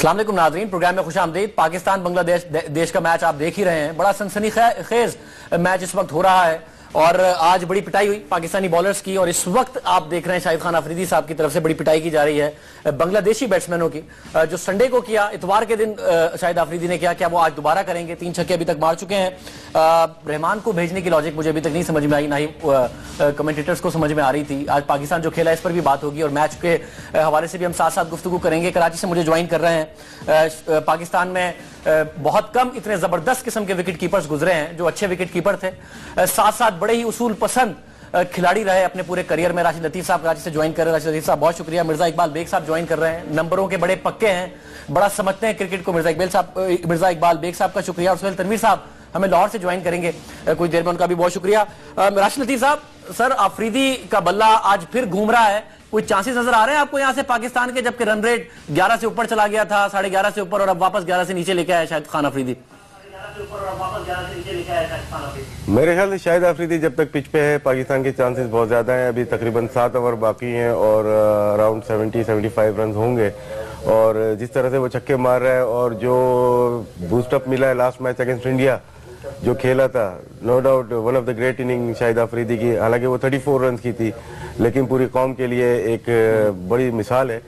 अस्सलाम वालेकुम नाज़रीन, प्रोग्राम में खुशामदीद। पाकिस्तान बांग्लादेश देश का मैच आप देख ही रहे हैं। बड़ा सनसनीखेज मैच इस वक्त हो रहा है और आज बड़ी पिटाई हुई पाकिस्तानी बॉलर्स की। और इस वक्त आप देख रहे हैं शाहिद खान अफरीदी साहब की तरफ से बड़ी पिटाई की जा रही है बांग्लादेशी बैट्समैनों की। जो संडे को किया, इतवार के दिन शाहिद अफरीदी ने किया, क्या वो आज दोबारा करेंगे? 3 छक्के अभी तक मार चुके हैं। रहमान को भेजने की लॉजिक मुझे अभी तक नहीं समझ में आई, ना ही कमेंटेटर्स को समझ में आ रही थी। आज पाकिस्तान जो खेला इस पर भी बात होगी और मैच के हवाले से भी हम साथ साथ गुफ्तगू करेंगे। कराची से मुझे ज्वाइन कर रहे हैं। पाकिस्तान में बहुत कम इतने जबरदस्त किस्म के विकेट कीपर्स गुजरे हैं जो अच्छे विकेट कीपर थे, साथ साथ बड़े ही उसूल पसंद खिलाड़ी रहे अपने पूरे करियर में। राशिद लतीफ साहब कराची से ज्वाइन कर रहे हैं। राशिद लतीफ साहब बहुत शुक्रिया। मिर्जा इकबाल बेग साहब ज्वाइन कर रहे हैं, नंबरों के बड़े पक्के हैं, बड़ा समझते हैं क्रिकेट को। मिर्जा इकबाल बेग साहब का शुक्रिया। और सुहेल तनवीर साहब हमें लाहौर से ज्वाइन करेंगे कुछ देर में, उनका भी बहुत शुक्रिया। राशिद लतीफ साहब, सर अफरीदी का बल्ला आज फिर घूम रहा है, कोई चांसेस नजर आ रहे हैं आपको यहां से पाकिस्तान के, जबकि रन रेट 11 से ऊपर चला गया था, 11.5 से ऊपर, और अब वापस 11 से नीचे लेके आया शाहिद खान अफरीदी? मेरे ख्याल से शाहिद अफरीदी जब तक पिच पे है पाकिस्तान के चांसेस बहुत ज्यादा हैं। अभी तकरीबन 7 ओवर बाकी हैं और अराउंड 70-75 रन होंगे। और जिस तरह से वो छक्के मार रहा है और जो बूस्टअप मिला है लास्ट मैच अगेंस्ट इंडिया जो खेला था, no doubt one of the great inning Shahid Afridi की। हालांकि वो 34 रन की थी, लेकिन पूरी कौम के लिए एक बड़ी मिसाल है।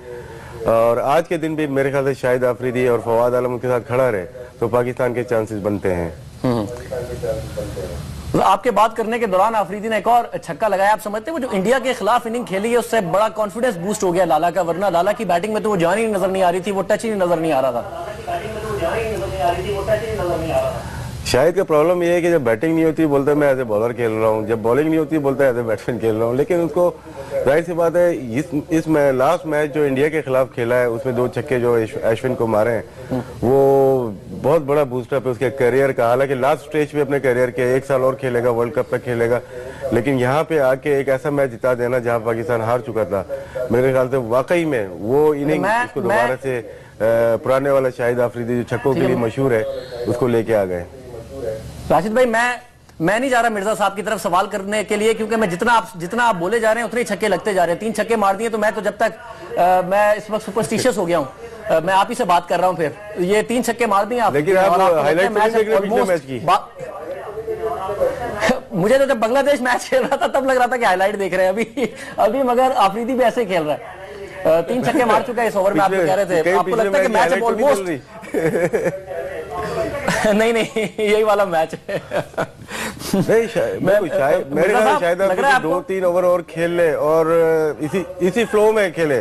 और आज के दिन भी मेरे ख्याल से शाहिद अफरीदी और फवाद आलम उनके साथ खड़ा रहे तो पाकिस्तान के चांसेस बनते हैं। आपके बात करने के दौरान अफरीदी ने एक और छक्का लगाया। आप समझते हैं वो जो इंडिया के खिलाफ इनिंग खेली है उससे बड़ा कॉन्फिडेंस बूस्ट हो गया लाला का, वरना लाला की बैटिंग में तो वो जान ही नजर नहीं आ रही थी, वो टच ही नजर नहीं आ रहा था। शायद का प्रॉब्लम ये है कि जब बैटिंग नहीं होती बोलता है मैं एज ए बॉलर खेल रहा हूँ, जब बॉलिंग नहीं होती बोलता है एज ए बैट्समैन खेल रहा हूँ। लेकिन उसको जाहिर सी बात है इस लास्ट मैच जो इंडिया के खिलाफ खेला है उसमें 2 छक्के जो अश्विन को मारे हैं वो बहुत बड़ा बूस्टअप है उसके करियर का। हालांकि लास्ट स्टेज पे अपने करियर के 1 साल और खेलेगा, वर्ल्ड कप तक खेलेगा, लेकिन यहाँ पे आके एक ऐसा मैच जिता देना जहाँ पाकिस्तान हार चुका था, मेरे ख्याल से वाकई में वो इनिंग उसको दोबारा से पुराने वाला शाहिद अफरीदी जो छक्कों के लिए मशहूर है उसको लेके आ गए। राशिद भाई, मैं नहीं जा रहा मिर्जा साहब की तरफ सवाल करने के लिए, क्योंकि मैं जितना आप बोले जा रहे हैं उतने ही छक्के लगते जा रहे हैं। 3 छक्के मार दिए तो मैं तो जब तक मैं इस वक्त सुपरस्टिशियस हो गया हूँ। मैं आप ही से बात कर रहा हूँ। फिर ये 3 छक्के मार दिए आप, लेकिन आप हाईलाइट मैच की मुझे तो जब बांग्लादेश मैच खेल रहा था तब लग रहा था कि हाईलाइट देख रहे हैं अभी मगर अफरीदी भी ऐसे खेल रहा है। 3 छक्के मार चुका है इस ओवर में। आप कह रहे थे आपको लगता है कि मैच ऑलमोस्ट नहीं यही वाला मैच है। नहीं शायद 2-3 ओवर और खेल ले और इसी फ्लो में खेले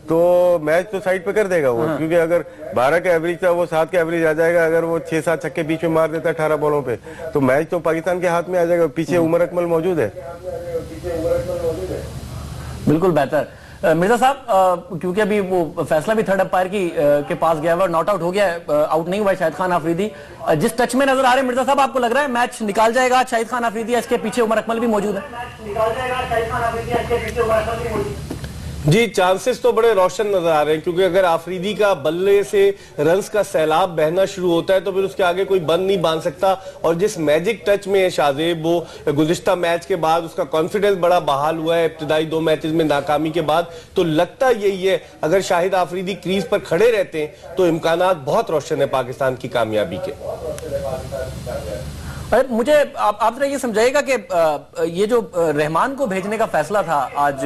तो मैच तो साइड पे कर देगा वो। क्योंकि अगर 12 का एवरेज था वो 7 का एवरेज आ जाएगा। अगर वो 6-7 छक्के बीच में मार देता 18 बॉलों पे तो मैच तो पाकिस्तान के हाथ में आ जाएगा। पीछे उमर अकमल मौजूद है। बिल्कुल बेहतर। मिर्जा साहब, क्योंकि अभी वो फैसला भी थर्ड अंपायर के पास गया हुआ, नॉट आउट हो गया, आउट नहीं हुआ शाहिद खान अफरीदी। जिस टच में नजर आ रहे हैं मिर्जा साहब, आपको लग रहा है मैच निकाल जाएगा शाहिद खान अफरीदी? इसके पीछे उमर अकमल भी मौजूद है। जी, चांसेस तो बड़े रोशन नजर आ रहे हैं, क्योंकि अगर आफरीदी का बल्ले से रन्स का सैलाब बहना शुरू होता है तो फिर उसके आगे कोई बंद नहीं बांध सकता। और जिस मैजिक टच में शाहजेब वो गुज़िश्ता मैच के बाद उसका कॉन्फिडेंस बड़ा बहाल हुआ है इब्तिदाई 2 मैचेस में नाकामी के बाद, तो लगता यही है अगर शाहिद आफरीदी क्रीज पर खड़े रहते हैं तो इम्कानात बहुत रोशन है पाकिस्तान की कामयाबी के। मुझे आप ये समझाइएगा कि ये जो रहमान को भेजने का फैसला था आज,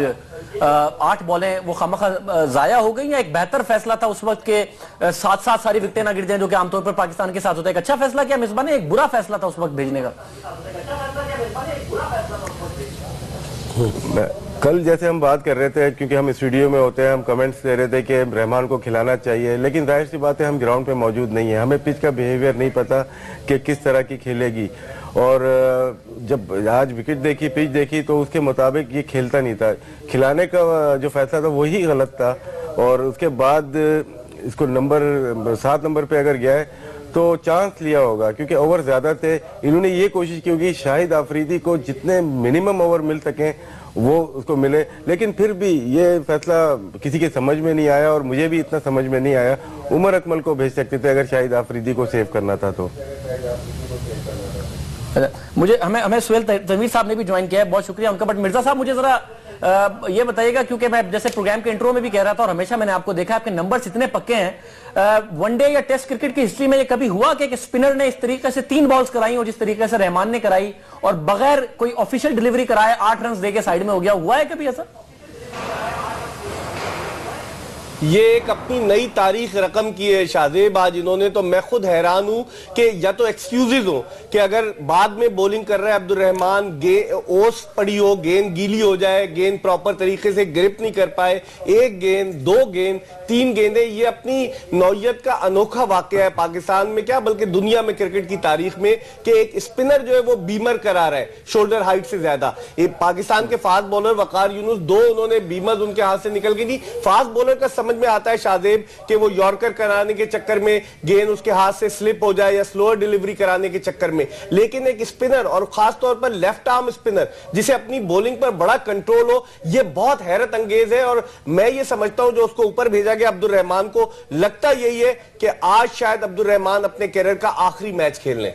8 बॉलें वो खामखा जाया हो गई, या एक बेहतर फैसला था उस वक्त के साथ सारी विकेटें ना गिर जाएं, जो कि आमतौर पर पाकिस्तान के साथ होता है? एक अच्छा फैसला किया मिसबा ने, एक बुरा फैसला था उस वक्त भेजने का? कल जैसे हम बात कर रहे थे, क्योंकि हम स्टूडियो में होते हैं, हम कमेंट्स दे रहे थे कि रहमान को खिलाना चाहिए, लेकिन जाहिर सी बात है हम ग्राउंड पे मौजूद नहीं है, हमें पिच का बिहेवियर नहीं पता कि किस तरह की खेलेगी। और जब आज विकेट देखी, पिच देखी, तो उसके मुताबिक ये खेलता नहीं था। खिलाने का जो फैसला था वही गलत था। और उसके बाद इसको 7 नंबर पे अगर गया है तो चांस लिया होगा, क्योंकि ओवर ज्यादा थे। इन्होंने ये कोशिश की होगी शाहिद अफरीदी को जितने मिनिमम ओवर मिल सकें वो उसको मिले, लेकिन फिर भी ये फैसला किसी के समझ में नहीं आया और मुझे भी इतना समझ में नहीं आया। उमर अकमल को भेज सकते थे अगर शाहिद अफरीदी को सेव करना था तो। मुझे हमें सुहेल तनवीर साहब ने भी ज्वाइन किया है, बहुत शुक्रिया उनका। बट मिर्जा साहब मुझे जरा ये बताइएगा, क्योंकि मैं जैसे प्रोग्राम के इंट्रो में भी कह रहा था और हमेशा मैंने आपको देखा आपके नंबर्स इतने पक्के हैं, वनडे या टेस्ट क्रिकेट की हिस्ट्री में ये कभी हुआ कि स्पिनर ने इस तरीके से 3 बॉल्स कराई और जिस तरीके से रहमान ने कराई और बगैर कोई ऑफिशियल डिलीवरी कराए 8 रन देके साइड में हो गया, हुआ है कभी ऐसा? ये एक अपनी नई तारीख रकम की है शाहजेब आज इन्होंने, तो मैं खुद हैरान हूं कि या तो एक्सक्यूजेज हो कि अगर बाद में बॉलिंग कर रहे हैं अब्दुल रहमान, ओस पड़ी हो, गेंद गीली हो जाए, गेंद प्रॉपर तरीके से ग्रिप नहीं कर पाए, 1 गेंद 2 गेंद 3 गेंदें, ये अपनी नौयत का अनोखा वाकया है पाकिस्तान में क्या बल्कि दुनिया में क्रिकेट की तारीख में कि एक स्पिनर जो है वो बीमर करा रहा है शोल्डर हाइट से ज्यादा। पाकिस्तान के फास्ट बॉलर वकार यूनुस 2 उन्होंने बीमर उनके हाथ से निकल गई थी। फास्ट बॉलर का समझ में आता है शाहजेब कि वो यॉर्कर कराने के चक्कर में गेंद उसके हाथ से स्लिप हो जाए या स्लोअर डिलीवरी कराने के चक्कर में, लेकिन एक स्पिनर और खास तौर पर लेफ्ट आर्म स्पिनर जिसे अपनी बॉलिंग पर बड़ा कंट्रोल हो, ये बहुत हैरत अंगेज है। और मैं ये समझता हूं जो उसको ऊपर भेजा गया अब्दुल रहमान को, लगता यही है कि आज शायद अब्दुल रहमान अपने कैरियर का आखिरी मैच खेल लें।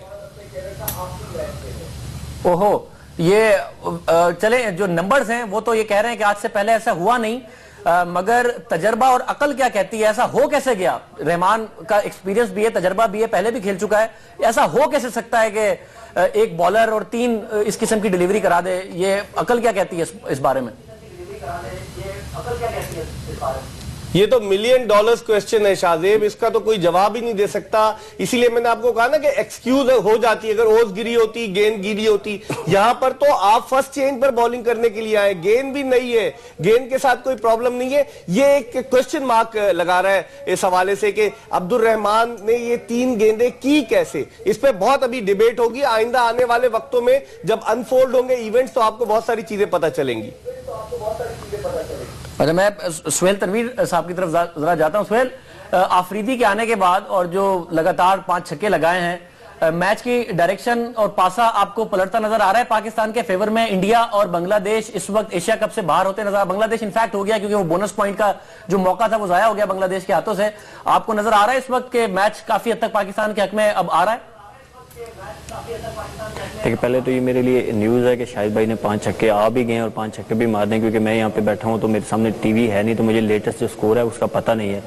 ओहो, ये चले जो नंबर्स हैं वो तो ये कह रहे हैं कि आज से पहले ऐसा हुआ नहीं, मगर तजर्बा और अकल क्या कहती है, ऐसा हो कैसे गया? रहमान का एक्सपीरियंस भी है, तजर्बा भी है, पहले भी खेल चुका है, ऐसा हो कैसे सकता है कि एक बॉलर और 3 इस किस्म की डिलीवरी करा दे? ये अकल क्या कहती है इस बारे में? ये तो $1 मिलियन क्वेश्चन है शाहजेब, इसका तो कोई जवाब ही नहीं दे सकता। इसीलिए मैंने आपको कहा ना कि एक्सक्यूज हो जाती है, अगर ओस गिरी होती, गेंद गिरी होती। यहां पर तो आप फर्स्ट चेंज पर बॉलिंग करने के लिए आए, गेंद भी नहीं है, गेंद के साथ कोई प्रॉब्लम नहीं है। ये एक क्वेश्चन मार्क लगा रहा है इस हवाले से कि अब्दुल रहमान ने ये 3 गेंदें की कैसे। इस पर बहुत अभी डिबेट होगी आइंदा आने वाले वक्तों में, जब अनफोल्ड होंगे इवेंट्स तो आपको बहुत सारी चीजें पता चलेंगी। अच्छा, मैं सुहेल तनवीर साहब की तरफ जरा जाता हूं। सुहेल, आफरीदी के आने के बाद और जो लगातार 5 छक्के लगाए हैं, मैच की डायरेक्शन और पासा आपको पलटता नजर आ रहा है पाकिस्तान के फेवर में? इंडिया और बांग्लादेश इस वक्त एशिया कप से बाहर होते नजर, बांग्लादेश इनफैक्ट हो गया क्योंकि वो बोनस पॉइंट का जो मौका था वो जाया हो गया बांग्लादेश के हाथों से। आपको नजर आ रहा है इस वक्त के मैच काफी हद तक पाकिस्तान के हक में अब आ रहा है? देखिए, पहले तो ये मेरे लिए न्यूज़ है कि शाहिद भाई ने 5 छक्के आ भी गए और 5 छक्के भी मार दें, क्योंकि मैं यहाँ पे बैठा हूँ तो मेरे सामने टीवी है नहीं, तो मुझे लेटेस्ट जो स्कोर है उसका पता नहीं है।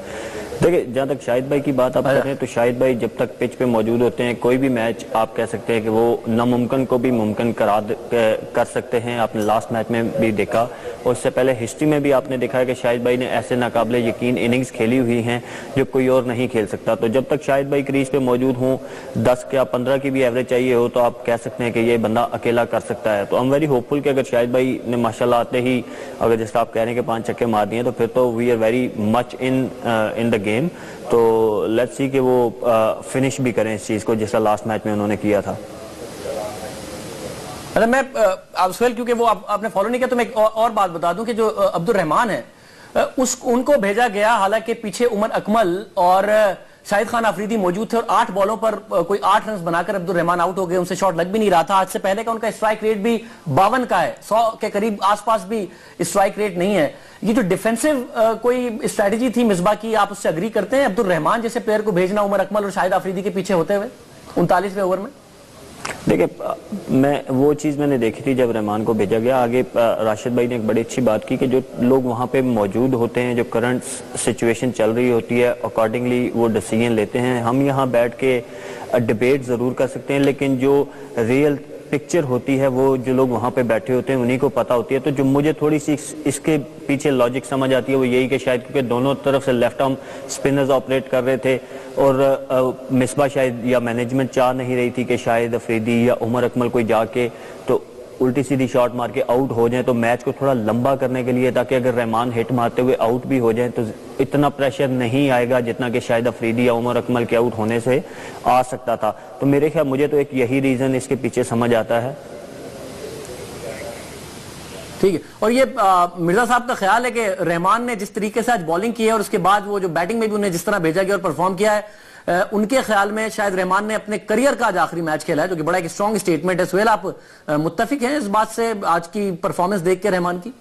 देखिए, जहाँ तक शाहिद भाई की बात आप कर रहे हैं, तो शाहिद भाई जब तक पिच पे मौजूद होते हैं, कोई भी मैच आप कह सकते हैं कि वो नामुमकिन को भी मुमकिन कर सकते हैं। आपने लास्ट मैच में भी देखा और उससे पहले हिस्ट्री में भी आपने देखा है कि शाहिद भाई ने ऐसे नाकाबिले यकीन इनिंग्स खेली हुई हैं जो कोई और नहीं खेल सकता। तो जब तक शाहिद भाई क्रीज पे मौजूद हों, 10 या 15 की भी एवरेज चाहिए हो, तो आप कह सकते हैं कि ये बंदा अकेला कर सकता है। तो आई एम वेरी होपफुल कि अगर शाहिद भाई ने माशाल्लाह आते ही अगर जैसे आप कह रहे हैं कि 5 छक्के मार दिए, तो फिर तो we are very much in the game. तो लेट्स सी कि वो फिनिश भी करें इस चीज को जैसा लास्ट मैच में उन्होंने किया था। अरे मैं आप सुहेल, क्योंकि वो आपने फॉलो नहीं किया तो मैं एक और बात बता दूं कि जो अब्दुल रहमान है उनको भेजा गया, हालांकि पीछे उमर अकमल और शाहिद खान अफरीदी मौजूद थे और 8 बॉलों पर कोई 8 रन बनाकर अब्दुल रहमान आउट हो गए, उनसे शॉट लग भी नहीं रहा था। आज से पहले का उनका स्ट्राइक रेट भी 52 का है, 100 के करीब आसपास भी स्ट्राइक रेट नहीं है। ये जो डिफेंसिव कोई स्ट्रेटेजी थी मिसबा की, आप उससे अग्री करते हैं अब्दुल रहमान जैसे प्लेयर को भेजना उमर अकमल और शाहिद अफरीदी के पीछे होते हुए 39वें ओवर में? देखिए, मैं वो चीज़ मैंने देखी थी जब रहमान को भेजा गया। आगे राशिद भाई ने एक बड़ी अच्छी बात की कि जो लोग वहाँ पे मौजूद होते हैं, जो करंट सिचुएशन चल रही होती है, अकॉर्डिंगली वो डिसीजन लेते हैं। हम यहाँ बैठ के डिबेट ज़रूर कर सकते हैं, लेकिन जो रियल पिक्चर होती है वो जो लोग वहाँ पे बैठे होते हैं उन्हीं को पता होती है। तो जो मुझे थोड़ी सी इसके पीछे लॉजिक समझ आती है वो यही कि शायद क्योंकि दोनों तरफ से लेफ्ट आर्म स्पिनर्स ऑपरेट कर रहे थे और मिसबा शायद या मैनेजमेंट चाह नहीं रही थी कि शायद अफरीदी या उमर अकमल कोई जाके तो उल्टी सीधी शॉट मार के आउट हो जाए, तो मैच को थोड़ा लंबा करने के लिए, ताकि अगर रहमान हिट मारते हुए आउट भी हो जाए तो इतना प्रेशर नहीं आएगा जितना कि शायद अफरीदी या उमर अकमल के आउट होने से आ सकता था। तो मेरे ख्याल मुझे तो एक यही रीजन इसके पीछे समझ आता है। ठीक है, और ये मिर्जा साहब का ख्याल है कि रहमान ने जिस तरीके से आज बॉलिंग की है और उसके बाद वो जो बैटिंग में भी उन्हें जिस तरह भेजा गया और परफॉर्म किया है, उनके ख्याल में शायद रहमान ने अपने करियर का आज आखिरी मैच खेला है, जो कि बड़ा एक स्ट्रॉन्ग स्टेटमेंट है। सुहेल, आप मुत्तफिक हैं इस बात से आज की परफॉर्मेंस देख के रहमान की?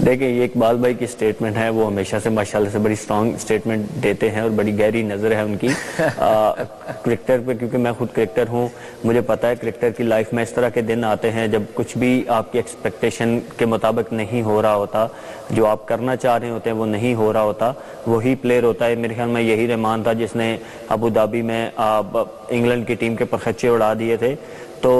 देखिए, ये इकबाल भाई की स्टेटमेंट है, वो हमेशा से माशाल्लाह से बड़ी स्ट्रांग स्टेटमेंट देते हैं और बड़ी गहरी नज़र है उनकी क्रिकेटर पे, क्योंकि मैं खुद क्रिकेटर हूँ, मुझे पता है क्रिकेटर की लाइफ में इस तरह के दिन आते हैं जब कुछ भी आपकी एक्सपेक्टेशन के मुताबिक नहीं हो रहा होता, जो आप करना चाह रहे होते हैं वो नहीं हो रहा होता। वही प्लेयर होता है, मेरे ख्याल में यही रहमान था जिसने अबू धाबी में इंग्लैंड की टीम के परखच्चे उड़ा दिए थे। तो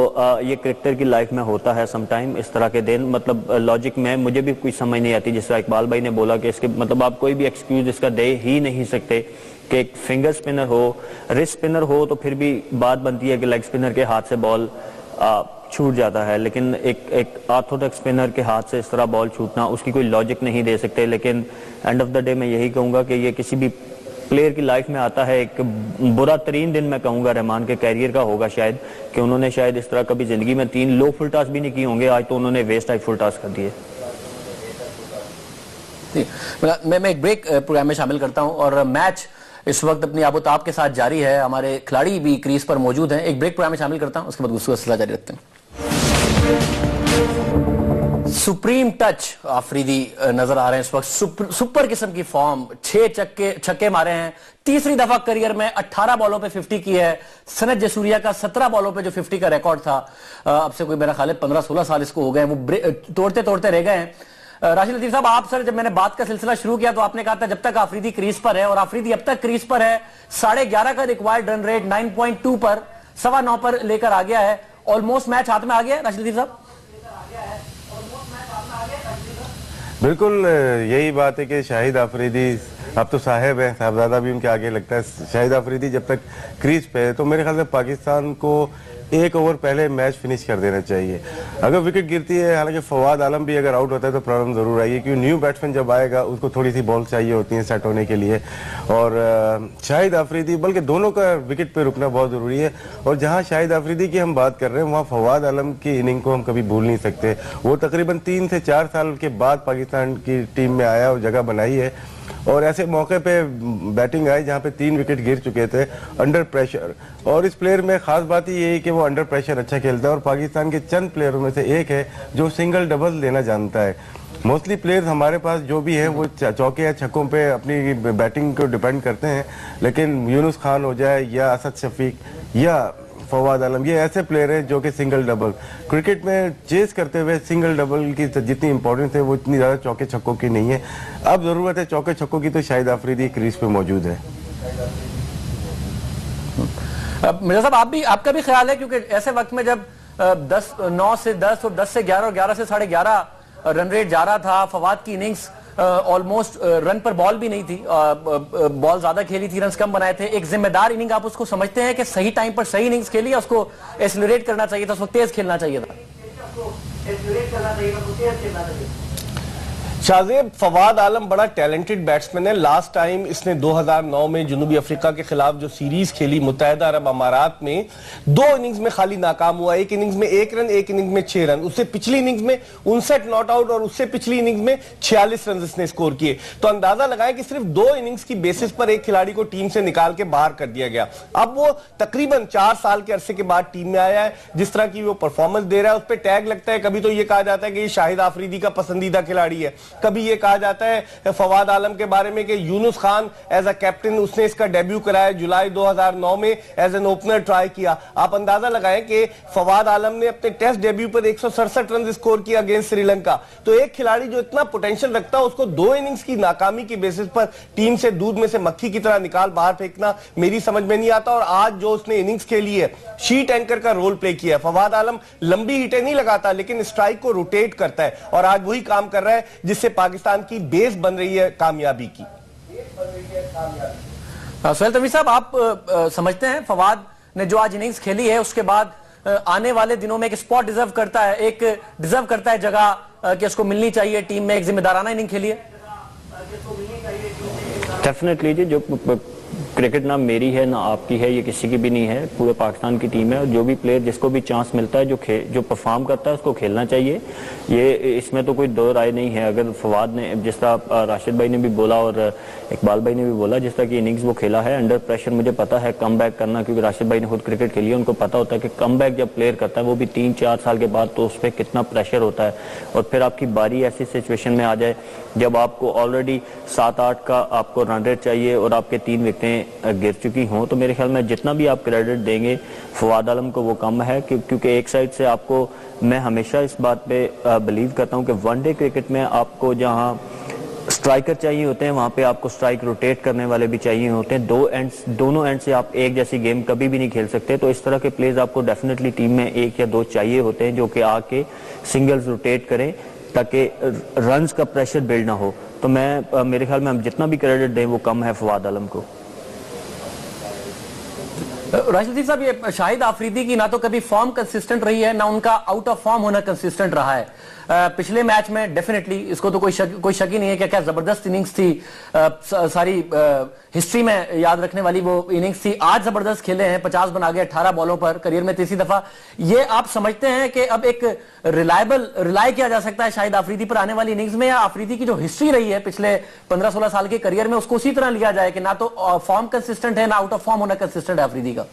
ये क्रिकेटर की लाइफ में होता है समटाइम इस तरह के दिन। मतलब लॉजिक में मुझे भी कुछ समझ नहीं आती, जिस तरह इकबाल भाई ने बोला कि इसके मतलब आप कोई भी एक्सक्यूज इसका दे ही नहीं सकते कि एक फिंगर स्पिनर हो, रिस्ट स्पिनर हो तो फिर भी बात बनती है कि लेग स्पिनर के हाथ से बॉल छूट जाता है, लेकिन एक ऑर्थोडॉक्स स्पिनर के हाथ से इस तरह बॉल छूटना, उसकी कोई लॉजिक नहीं दे सकते। लेकिन एंड ऑफ द डे मैं यही कहूँगा कि ये किसी भी प्लेयर की लाइफ में आता है। एक बुरा तरीन दिन मैं कहूंगा रहमान के कैरियर का होगा शायद, कि उन्होंने शायद इस तरह कभी जिंदगी में 3 लो फुल टॉस भी नहीं किए होंगे, आज तो उन्होंने वेस्ट टाइप फुल टॉस कर दिए। मैं एक ब्रेक प्रोग्राम में शामिल करता हूं और मैच इस वक्त अपनी आबोताब के साथ जारी है, हमारे खिलाड़ी भी क्रीज पर मौजूद हैं। एक ब्रेक प्रोग्राम में शामिल करता हूं, उसके बाद गुफ्तगू का सिलसिला जारी रखते हैं। सुप्रीम टच आफरीदी नजर आ रहे हैं इस वक्त, सुपर किस्म की फॉर्म, 6 छक्के मारे हैं, तीसरी दफा करियर में 18 बॉलों पे 50 की है। सनत जसूरिया का 17 बॉलों पे जो 50 का रिकॉर्ड था, अब से कोई मेरा ख्याल है 15-16 साल इसको हो गए, वो तोड़ते तोड़ते रह गए हैं। राशिद लतीफ साहब, आप सर जब मैंने बात का सिलसिला शुरू किया तो आपने कहा था जब तक आफरीदी क्रीज पर है, और आफरीदी अब तक क्रीज पर है, 11.5 का रिक्वायर्ड रन रेट 9.2 पर 9.25 पर लेकर आ गया है। ऑलमोस्ट मैच हाथ में आ गया है राशिद लतीफ साहब। बिल्कुल यही बात है कि शाहिद आफरीदी अब तो साहिब है, साहबजादा भी उनके आगे लगता है। शाहिद आफरीदी जब तक क्रीज पे है तो मेरे ख्याल से पाकिस्तान को 1 ओवर पहले मैच फिनिश कर देना चाहिए। अगर विकेट गिरती है, हालांकि फवाद आलम भी अगर आउट होता है तो प्रॉब्लम जरूर आएगी, क्योंकि न्यू बैट्समैन जब आएगा उसको थोड़ी सी बॉल चाहिए होती है सेट होने के लिए, और शाहिद आफरीदी बल्कि दोनों का विकेट पे रुकना बहुत जरूरी है। और जहां शाहिद आफरीदी की हम बात कर रहे हैं वहां फवाद आलम की इनिंग को हम कभी भूल नहीं सकते। वो तकरीबन 3 से 4 साल के बाद पाकिस्तान की टीम में आया और जगह बनाई है, और ऐसे मौके पे बैटिंग आई जहां पे 3 विकेट गिर चुके थे अंडर प्रेशर। और इस प्लेयर में खास बात ही यही कि वो अंडर प्रेशर अच्छा खेलता है और पाकिस्तान के चंद प्लेयरों में से एक है जो सिंगल डबल लेना जानता है। मोस्टली प्लेयर्स हमारे पास जो भी है वो चौके या छक्कों पे अपनी बैटिंग को डिपेंड करते हैं, लेकिन यूनुस खान हो जाए या असद शफीक या फवाद आलम, ये ऐसे प्लेयर हैं जो कि सिंगल डबल क्रिकेट में चेस करते हुए सिंगल डबल की जितनी इंपॉर्टेंस है वो इतनी ज्यादा चौके छक्कों की नहीं है। अब जरूरत है चौके छक्कों की, तो शाहिद आफरीदी क्रीज पे मौजूद है। मिर्जा साहब, आपका भी ख्याल है, क्योंकि ऐसे वक्त में जब 9 से 10 और 10 से 11 और 11 से 11.5 रन रेट जा रहा था, फवाद की इनिंग्स ऑलमोस्ट रन पर बॉल भी नहीं थी, बॉल ज्यादा खेली थी, रन कम बनाए थे, एक जिम्मेदार इनिंग आप उसको समझते हैं कि सही टाइम पर सही इनिंग्स खेली, उसको एक्सेलरेट करना चाहिए था, उसको तेज खेलना चाहिए था? शाहजेब, फवाद आलम बड़ा टैलेंटेड बैट्समैन है। लास्ट टाइम इसने 2009 में जनूबी अफ्रीका के खिलाफ जो सीरीज खेली मुत्तहिदा अरब अमारात में, 2 इनिंग्स में खाली नाकाम हुआ। एक इनिंग्स में 1 रन, एक इनिंग्स में 6 रन। उससे पिछली इनिंग्स में 59 नॉट आउट और उससे पिछली इनिंग्स में 46 रन इसने स्कोर किए। तो अंदाजा लगाएं कि सिर्फ 2 इनिंग्स की बेसिस पर एक खिलाड़ी को टीम से निकाल के बाहर कर दिया गया। अब वो तकरीबन 4 साल के अरसे के बाद टीम में आया है, जिस तरह की वो परफॉर्मेंस दे रहा है उस पर टैग लगता है। कभी तो ये कहा जाता है कि ये शाहिद आफरीदी का पसंदीदा खिलाड़ी है, कभी ये कहा जाता है फवाद आलम के बारे में कि Younis Khan as a captain उसने इसका डेब्यू कराया जुलाई 2009 में, एज एन ओपनर ट्राई किया। आप अंदाजा लगाएं कि फवाद आलम ने अपने टेस्ट डेब्यू पर 167 रन स्कोर किया अगेंस्ट श्रीलंका। तो एक खिलाड़ी जो इतना पोटेंशियल रखता है उसको 2 इनिंग्स की नाकामी की बेसिस पर टीम से दूध में से मक्खी की तरह निकाल बाहर फेंकना मेरी समझ में नहीं आता। और आज जो उसने इनिंग्स खेली है, शीट एंकर का रोल प्ले किया है। फवाद आलम लंबी हिटें नहीं लगाता लेकिन स्ट्राइक को रोटेट करता है, और आज वही काम कर रहा है जिससे पाकिस्तान की बेस बन रही है कामयाबी की। सुहेल तवीज़ साहब, आप समझते हैं फवाद ने जो आज इनिंग्स खेली है उसके बाद आने वाले दिनों में एक स्पॉट डिजर्व करता है जगह कि उसको मिलनी चाहिए टीम में, एक जिम्मेदाराना इनिंग खेली है? डेफिनेटली जी, जो क्रिकेट ना मेरी है ना आपकी है, ये किसी की भी नहीं है, पूरे पाकिस्तान की टीम है। और जो भी प्लेयर जिसको भी चांस मिलता है, जो परफॉर्म करता है उसको खेलना चाहिए। ये इसमें तो कोई दो राय नहीं है। अगर फवाद ने, जिस तरह राशिद भाई ने भी बोला और इकबाल भाई ने भी बोला, जिस तरह की इनिंग्स वो खेला है अंडर प्रेशर, मुझे पता है कम बैक करना, क्योंकि राशिद भाई ने खुद क्रिकेट खेली है, उनको पता होता है कि कम बैक जब प्लेयर करता है वो भी 3-4 साल के बाद, तो उस पर कितना प्रेशर होता है। और फिर आपकी बारी ऐसी सिचुएशन में आ जाए जब आपको ऑलरेडी 7-8 का आपको रन रेट चाहिए और आपके 3 विकेटें गिर चुकी हों, तो मेरे ख्याल में जितना भी आप क्रेडिट देंगे फवाद आलम को वो कम है। क्योंकि एक साइड से आपको, मैं हमेशा इस बात पे बिलीव करता हूं कि वनडे क्रिकेट में आपको जहां स्ट्राइकर चाहिए होते हैं वहां पे आपको स्ट्राइक रोटेट करने वाले भी चाहिए होते हैं। दोनों एंड से आप एक जैसी गेम कभी भी नहीं खेल सकते। तो इस तरह के प्लेयर्स आपको डेफिनेटली टीम में 1 या 2 चाहिए होते हैं जो कि आके सिंगल्स रोटेट करें ताकि रन्स का प्रेशर बिल्ड ना हो। तो मैं, मेरे ख्याल में हम जितना भी क्रेडिट दें वो कम है फवाद आलम को। राशिद साहब, ये शाहिद आफरीदी की ना तो कभी फॉर्म कंसिस्टेंट रही है, ना उनका आउट ऑफ फॉर्म होना कंसिस्टेंट रहा है। पिछले मैच में डेफिनेटली इसको तो कोई शक ही नहीं है कि क्या जबरदस्त इनिंग्स थी, सारी हिस्ट्री में याद रखने वाली वो इनिंग्स थी। आज जबरदस्त खेले हैं, 50 बना गए 18 बॉलों पर, करियर में तीसरी दफा। ये आप समझते हैं कि अब एक रिलाय किया जा सकता है शाहिद आफरीदी पर आने वाली इनिंग्स में, या आफरीदी की जो हिस्ट्री रही है पिछले 15-16 साल के करियर में उसको उसी तरह लिया जाए कि ना तो फॉर्म कंसिस्टेंट है, ना आउट ऑफ फॉर्म होना कंसिस्टेंट है आफरीदी का?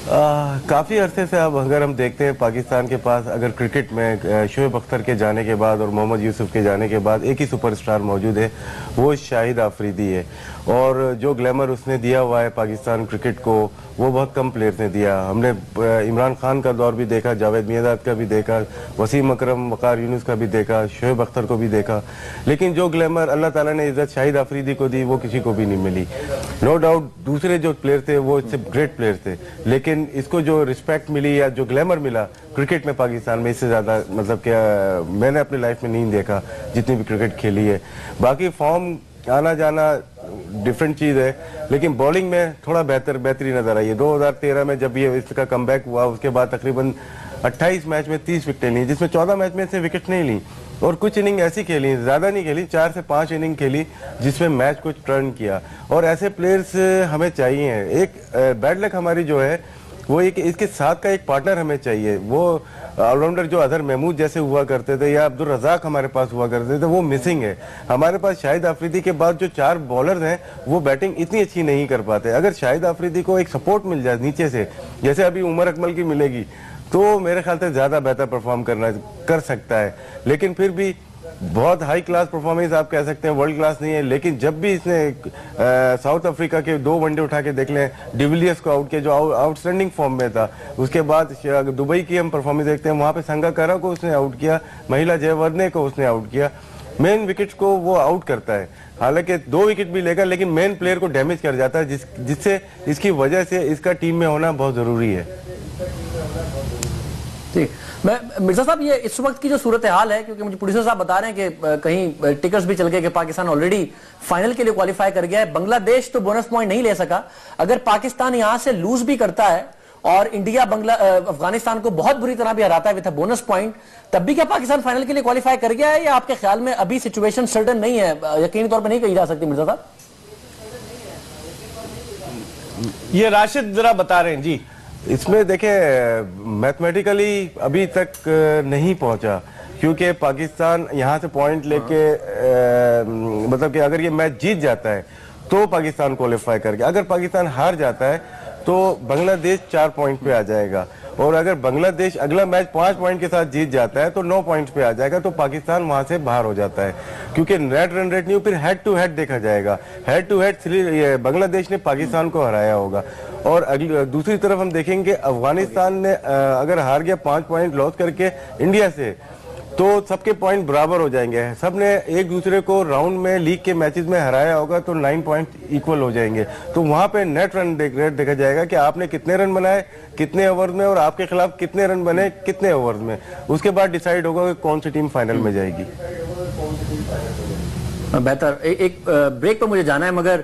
काफ़ी अरसे से अब अगर हम देखते हैं पाकिस्तान के पास अगर क्रिकेट में शोएब अख्तर के जाने के बाद और मोहम्मद यूसुफ के जाने के बाद एक ही सुपरस्टार मौजूद है, वो शाहिद आफरीदी है। और जो ग्लैमर उसने दिया हुआ है पाकिस्तान क्रिकेट को वो बहुत कम प्लेयर्स ने दिया। हमने इमरान खान का दौर भी देखा, जावेद मियांदाद का भी देखा, वसीम अकरम, वकार यूनुस का भी देखा, शोएब अख्तर को भी देखा, लेकिन जो ग्लैमर अल्लाह ताला ने इज्जत शाहिद आफरीदी को दी वो किसी को भी नहीं मिली। नो डाउट दूसरे जो प्लेयर थे वो इससे ग्रेट प्लेयर थे, लेकिन इसको जो रिस्पेक्ट मिली या जो ग्लैमर मिला क्रिकेट में पाकिस्तान में, इससे ज़्यादा मतलब क्या मैंने अपनी लाइफ में नहीं देखा जितनी भी क्रिकेट खेली है। बाकी फॉर्म आना जाना डिफरेंट चीज़ है, लेकिन बॉलिंग में थोड़ा बेहतरी नजर आई है। 2013 में जब ये इसका कमबैक हुआ उसके बाद तकरीबन 28 मैच में 30 विकेटें ली, जिसमें 14 मैच में से विकेट नहीं ली, और कुछ इनिंग ऐसी खेली, ज़्यादा नहीं खेली, 4 से 5 इनिंग खेली जिसमें मैच को टर्न किया। और ऐसे प्लेयर्स हमें चाहिए। एक बैड लक हमारी जो है वो एक इसके साथ का एक पार्टनर हमें चाहिए। वो ऑलराउंडर जो अजहर महमूद जैसे हुआ करते थे या अब्दुल रज़ाक हमारे पास हुआ करते थे वो मिसिंग है। हमारे पास शाहिद आफरीदी के बाद जो 4 बॉलर्स हैं वो बैटिंग इतनी अच्छी नहीं कर पाते। अगर शाहिद आफरीदी को एक सपोर्ट मिल जाए नीचे से, जैसे अभी उमर अकमल की मिलेगी, तो मेरे ख्याल से ज़्यादा बेहतर परफॉर्म कर सकता है। लेकिन फिर भी बहुत हाई क्लास परफॉर्मेंस आप कह सकते हैं, वर्ल्ड क्लास नहीं है, लेकिन जब भी इसने साउथ अफ्रीका के 2 वनडे उठा के देख लें, डिविलियर्स को आउट किया जो आउटस्टैंडिंग फॉर्म में था, उसके बाद दुबई की हम परफॉर्मेंस देखते हैं, वहां पे संगाकारा को उसने आउट किया, महिला जयवर्धने को उसने आउट किया, मेन विकेट्स को वो आउट करता है। हालांकि 2 विकेट भी लेगा लेकिन मेन प्लेयर को डैमेज कर जाता है, जिससे इसकी वजह से इसका टीम में होना बहुत जरूरी है। ठीक, मैं मिर्जा साहब, ये इस वक्त की जो सूरत हाल है, क्योंकि मुझे प्रोड्यूसर साहब बता रहे हैं कि कहीं टिकट्स भी चल गए कि पाकिस्तान ऑलरेडी फाइनल के लिए क्वालिफाई कर गया है। बांग्लादेश तो बोनस पॉइंट नहीं ले सका। अगर पाकिस्तान यहां से लूज भी करता है और इंडिया अफगानिस्तान को बहुत बुरी तरह भी हराता है विद बोनस पॉइंट, तब भी क्या पाकिस्तान फाइनल के लिए क्वालिफाई कर गया है, या आपके ख्याल में अभी सिचुएशन सर्टन नहीं है, यकीनी तौर पर नहीं कही जा सकती? मिर्जा साहब, ये राशिद जरा बता रहे हैं जी। इसमें देखें मैथमेटिकली अभी तक नहीं पहुंचा, क्योंकि पाकिस्तान यहां से पॉइंट लेके मतलब कि अगर ये मैच जीत जाता है तो पाकिस्तान क्वालिफाई कर गया। अगर पाकिस्तान हार जाता है तो बांग्लादेश 4 पॉइंट पे आ जाएगा, और अगर बांग्लादेश अगला मैच 5 पॉइंट के साथ जीत जाता है तो 9 पॉइंट्स पे आ जाएगा, तो पाकिस्तान वहां से बाहर हो जाता है। क्योंकि नेट रन रेट नहीं, फिर हेड टू हेड देखा जाएगा। हेड टू हेड बांग्लादेश ने पाकिस्तान को हराया होगा। और दूसरी तरफ हम देखेंगे अफगानिस्तान ने अगर हार गया 5 पॉइंट लॉस करके इंडिया से, तो सबके पॉइंट बराबर हो जाएंगे। सबने एक दूसरे को राउंड में लीग के मैचेस में हराया होगा तो 9 पॉइंट इक्वल हो जाएंगे। तो वहां पे नेट रन रेट देखा जाएगा कि आपने कितने रन बनाए कितने ओवर में, और आपके खिलाफ कितने रन बने कितने ओवर में। उसके बाद डिसाइड होगा कि कौन सी टीम फाइनल में जाएगी। बेहतर एक ब्रेक पर मुझे जाना है, मगर